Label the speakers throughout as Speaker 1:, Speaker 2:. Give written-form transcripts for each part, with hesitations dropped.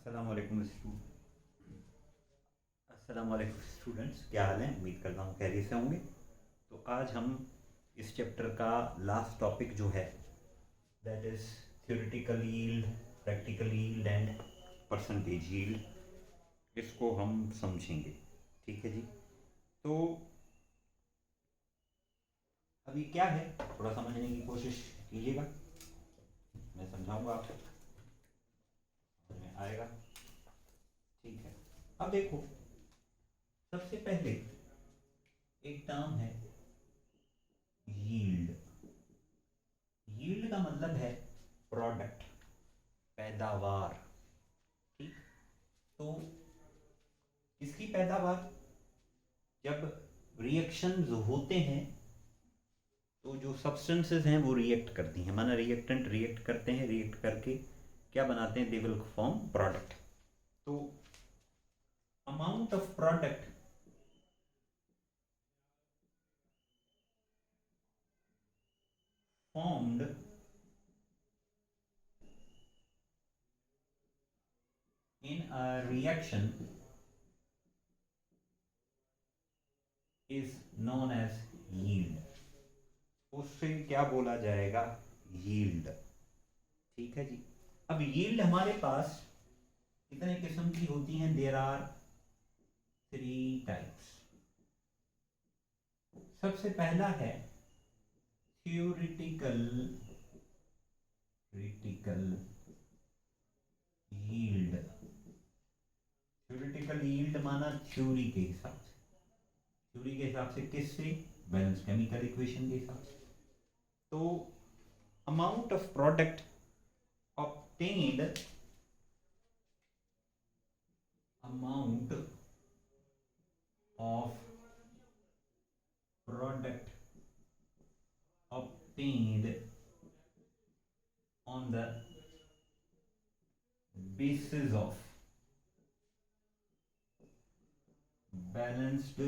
Speaker 1: अस्सलाम वालेकुम स्टूडेंट्स, क्या हाल है? उम्मीद करता हूँ खैरियत से होंगे। तो आज हम इस चैप्टर का लास्ट टॉपिक जो है that is theoretical yield, practical yield and percentage yield, इसको हम समझेंगे। ठीक है जी। तो अभी क्या है, थोड़ा समझने की कोशिश कीजिएगा, मैं समझाऊंगा आपको, समझ में आएगा। ठीक है। अब देखो, सबसे पहले एक टर्म है यील्ड। यील्ड का मतलब है प्रोडक्ट, पैदावार। ठीक। तो इसकी पैदावार, जब रिएक्शंस होते हैं तो जो सब्सटेंसेस हैं वो रिएक्ट करती हैं, माना रिएक्टेंट रिएक्ट करते हैं, रिएक्ट करके क्या बनाते हैं, दे विल फॉर्म प्रोडक्ट। तो amount of product formed in a reaction is known as yield। उससे क्या बोला जाएगा, यील्ड। ठीक है जी। अब यील्ड हमारे पास कितने किस्म की होती हैं, देयर आर 3 टाइप्स। सबसे पहला है theoretical critical yield. Theoretical yield माना थ्योरी के हिसाब से, थ्योरी के हिसाब से किससे, बैलेंस केमिकल इक्वेशन के हिसाब से। तो amount of product obtained, amount of product obtained on the basis of balanced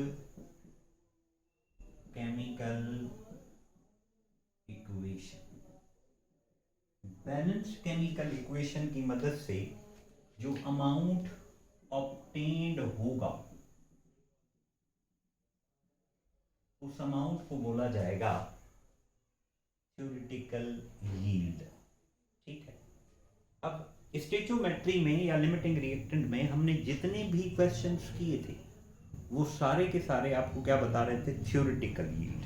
Speaker 1: chemical equation। Balanced chemical equation की मदद से जो अमाउंट ऑब्टेन्ड होगा उस अमाउंट को बोला जाएगा थ्योरेटिकल यील्ड। ठीक है। अब स्टोइचियोमेट्री में या लिमिटिंग रिएक्टेंट में हमने जितने भी क्वेश्चंस किए थे वो सारे के सारे आपको क्या बता रहे थे, थ्योरेटिकल यील्ड।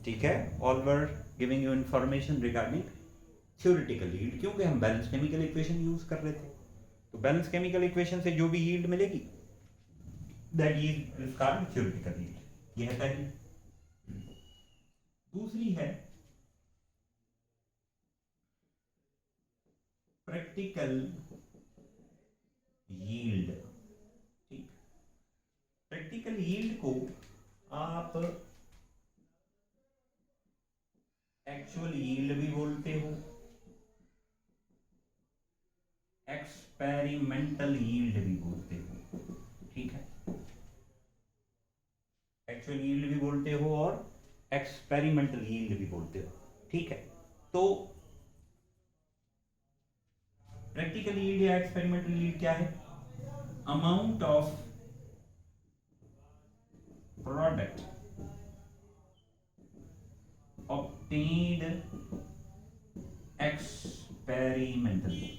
Speaker 1: ठीक है। All were giving you information regarding theoretical yield, क्योंकि हम बैलेंस केमिकल इक्वेशन यूज कर रहे थे। तो बैलेंस केमिकल इक्वेशन से जो भी यील्ड मिलेगी that yield is called theoretical yield. यह है पहली। दूसरी है प्रैक्टिकल यील्ड। ठीक। प्रैक्टिकल यील्ड को आप एक्चुअल यील्ड भी बोलते हो, एक्सपेरिमेंटल यील्ड भी बोलते हो। ठीक है। एक्चुअल यील्ड भी बोलते हो और एक्सपेरिमेंटल यील्ड भी बोलते हो। ठीक है। तो प्रैक्टिकल यील्ड या एक्सपेरिमेंटल यील्ड क्या है, amount of product obtained experimentally.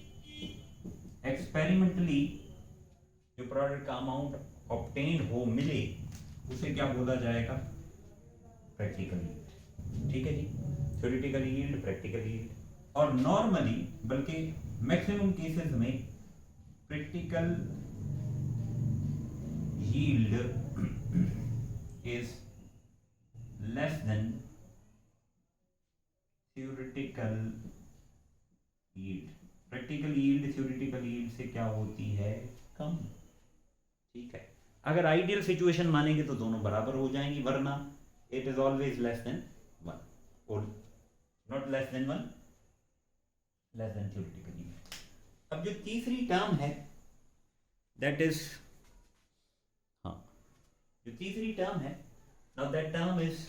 Speaker 1: Experimentally जो प्रोडक्ट का अमाउंट ऑब्टेन हो, मिले, उसे क्या बोला जाएगा, प्रैक्टिकल यील्ड। ठीक है जी। Theoretical yield, practical yield. और नॉर्मली, बल्कि मैक्सिमम केसेस में practical yield is less than theoretical yield. Practical yield theoretical yield से क्या होती है, कम। ठीक है। अगर आइडियल सिचुएशन मानेंगे तो दोनों बराबर हो जाएंगी, वरना it is always less then 1 और not less than 1, less than theoretical yield. अब जो तीसरी टर्म है दैट इज, हाँ, जो तीसरी टर्म है, now that term is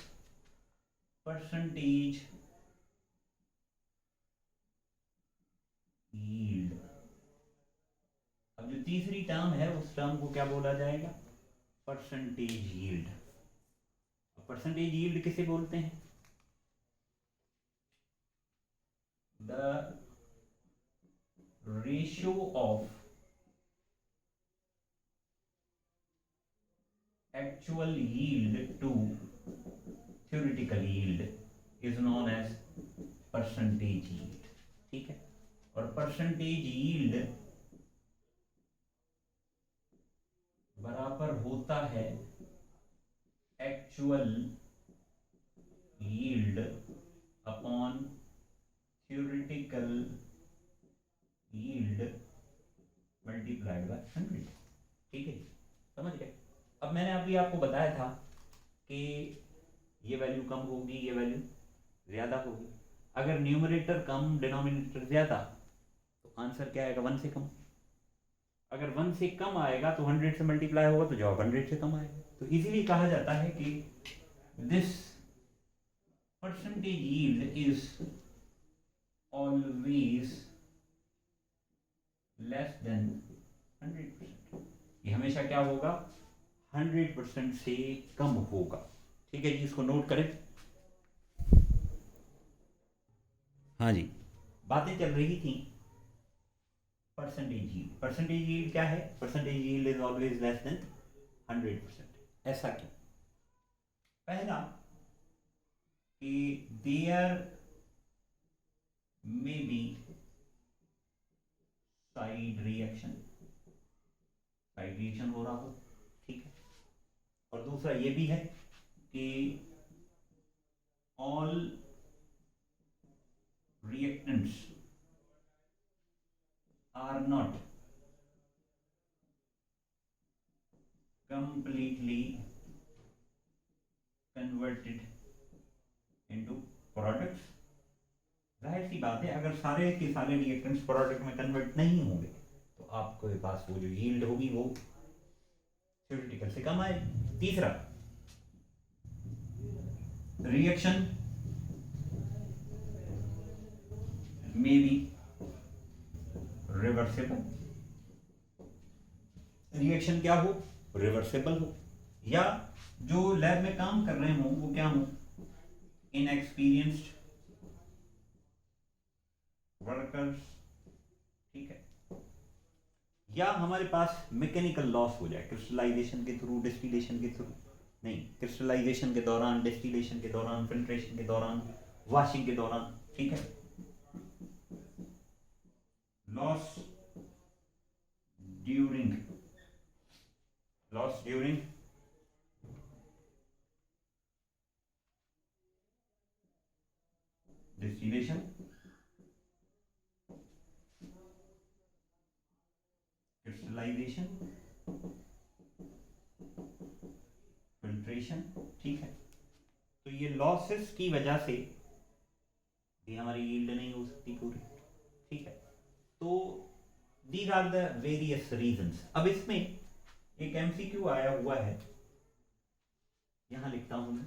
Speaker 1: percentage yield. तीसरी टर्म है उस टर्म को क्या बोला जाएगा? Percentage yield. परसेंटेज यील्ड किसे बोलते हैं? The ratio of actual yield to theoretical yield is known as percentage yield। ठीक है, और percentage yield बराबर होता है actual yield upon theoretical yield multiplied by 100। ठीक है, समझ गए? अब मैंने अभी आपको बताया था कि ये वैल्यू कम होगी, ये वैल्यू ज़्यादा होगी। अगर न्यूमरेटर कम डिनोमिनेटर ज़्यादा तो आंसर क्या आएगा? 1 से कम। अगर 1 से कम आएगा तो 100 से मल्टीप्लाई होगा तो जवाब 100 से कम आएगा। तो इसीलिए कहा जाता है कि this percentage yield is always less than 100%। ये हमेशा क्या होगा? 100% से कम होगा। ठीक है जी, इसको नोट करें। हाँ जी, बातें चल रही थी परसेंटेज यील्ड। परसेंटेज यील्ड क्या है? Percentage yield is always less than 100%। ऐसा क्यों? पहला कि there may be side reaction हो रहा हो। ठीक है, और दूसरा ये भी है कि all reactants are not completely converted into products। जाहिर सी बात है, अगर सारे के सारे रिएक्टेंट्स प्रोडक्ट में कन्वर्ट नहीं होंगे तो आपके पास वो जो यील्ड होगी वो थ्योरेटिकल से कम आएगी। तीसरा, reaction may be reversible. Reaction क्या हो? रिवर्सेबल हो, या जो लैब में काम कर रहे हो वो क्या हो? Inexperienced workers. ठीक है, या हमारे पास मैकेनिकल लॉस हो जाए क्रिस्टलाइजेशन के थ्रू, डिस्टिलेशन के थ्रू नहीं, क्रिस्टलाइजेशन के दौरान, डिस्टिलेशन के दौरान, फिल्ट्रेशन के दौरान, वॉशिंग के दौरान। ठीक है, loss during distillation, crystallisation, filtration. ठीक है, तो ये लॉसेस की वजह से भी हमारी यील्ड नहीं हो सकती पूरी। ठीक है, तो these are the various reasons. अब इसमें एक एमसीक्यू आया हुआ है, यहां लिखता हूं मैं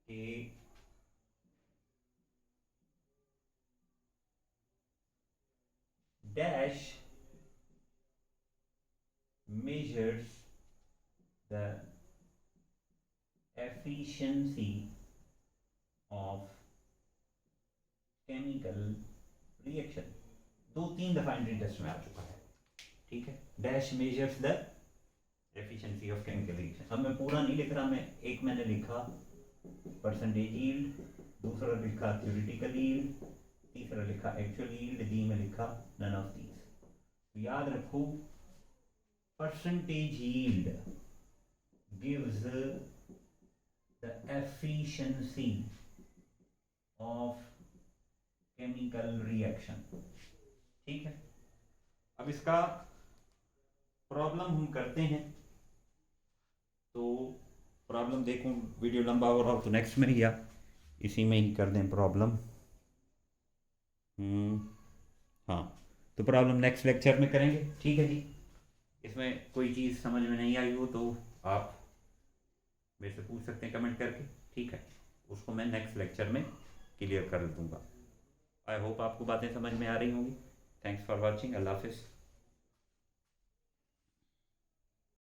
Speaker 1: कि dash measures the efficiency of chemical reaction। 2-3 दफा एंट्री टेस्ट में आ चुका है। ठीक है, dash measures the efficiency of chemical reaction. अब मैं पूरा नहीं लिख रहा, मैं एक मैंने लिखा परसेंटेज यील्ड, दूसरा लिखा थ्योरेटिकल यील्ड, तीसरा लिखा एक्चुअल यील्ड, डी में लिखा नन ऑफ दीज। याद रखो, percentage yield gives the efficiency of chemical reaction. ठीक है, अब इसका प्रॉब्लम हम करते हैं। तो प्रॉब्लम देखो, वीडियो लंबा हो रहा हो तो नेक्स्ट में ही या इसी में ही कर दें प्रॉब्लम। हाँ, तो प्रॉब्लम नेक्स्ट लेक्चर में करेंगे। ठीक है जी, इसमें कोई चीज़ समझ में नहीं आई हो तो आप मेरे से पूछ सकते हैं कमेंट करके। ठीक है, उसको मैं नेक्स्ट लेक्चर में क्लियर कर दूंगा। आई होप आपको बातें समझ में आ रही होंगी। Thanks for watching. अल्लाह हाफिज़।